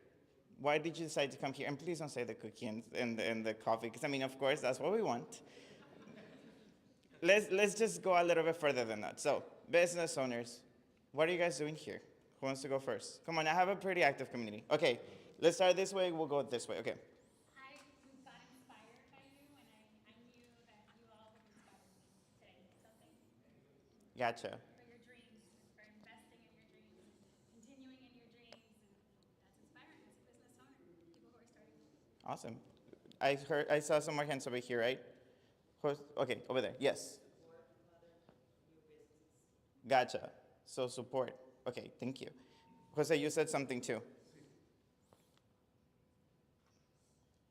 Why did you decide to come here? And please don't say the cookie and the coffee, because I mean, of course, that's what we want. Let's just go a little bit further than that. So, business owners, what are you guys doing here? Who wants to go first? Come on, I have a pretty active community. Okay, let's start this way. We'll go this way. Okay. I got inspired by you, and I knew that you all would inspire me today. So thank you Gotcha. for your dreams, for investing in your dreams, continuing in your dreams, and that's inspiring as a business owner, people who are starting. Awesome. I saw some more hands over here, right? Okay, over there. Yes. Gotcha. So support. Okay, thank you. Jose, you said something too.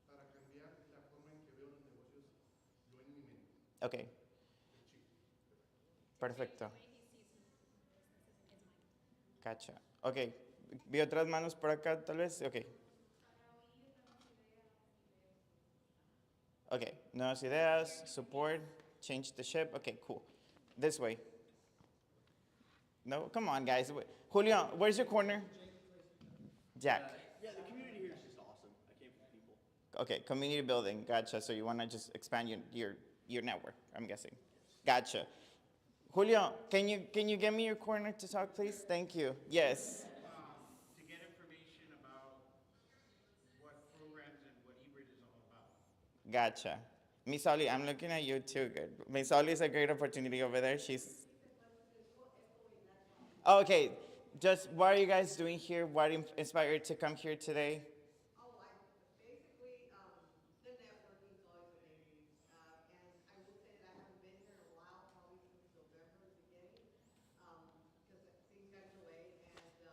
Para cambiar la forma en que veo los negocios yo en mi mente. Okay. Perfecto. Gotcha. Okay. Vi otras manos por acá, tal vez. Okay. Okay. Nuevas ideas, support, change the ship. Okay, cool. This way. No, come on, guys. Julio, where's your corner? Jack. Yeah, the community here is just awesome. I came from people. Okay, community building. Gotcha. So you want to just expand your network, I'm guessing. Gotcha. Julio, can you get me your corner to talk, please? Thank you. Yes. To get information about what programs and what eBridge is all about. Gotcha. Miss Ollie, I'm looking at you too. Good. Miss Ollie is a great opportunity over there. She's. Oh, okay. Just what are you guys doing here? What inspired you to come here today? Basically, the networking is always amazing. And I will say that I haven't been here in a while, probably since November, the beginning, because things got delayed. And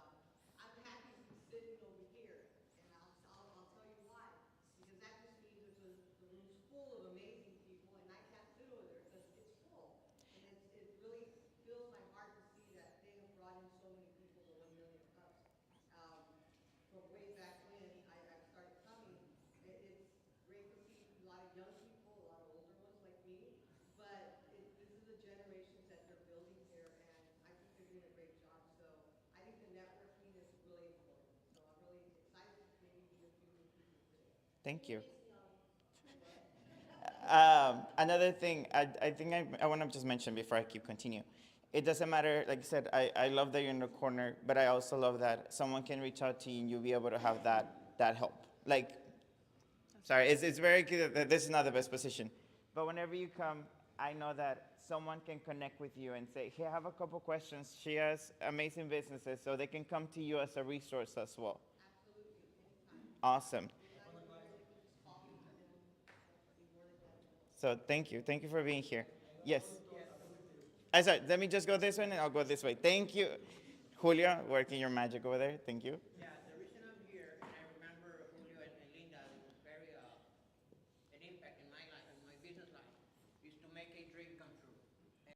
I'm happy to be sitting over here. And I'll tell you why. Because that just means the room's full of amazing people, and I can't sit over there because it's full. And it really fills my heart to see that they have brought in so many people to 1 million cups. From way back when I started coming, it's great to see a lot of young people, a lot of older ones like me, but this is the generations that they're building here, and I think they're doing a great job. So I think the networking is really important. So I'm really excited to maybe meet a few new people today. Thank you. Another thing, I think I want to just mention before I keep continue. It doesn't matter, like I said, I love that you're in the corner, but I also love that someone can reach out to you and you'll be able to have that help. Like, Sorry, it's very clear that this is not the best position. But whenever you come, I know that someone can connect with you and say, hey, I have a couple questions. She has amazing businesses, so they can come to you as a resource as well. Awesome. So thank you. Thank you for being here. Yes. I sorry, let me just go this way and I'll go this way. Thank you. Julia, working your magic over there. Thank you. Yeah,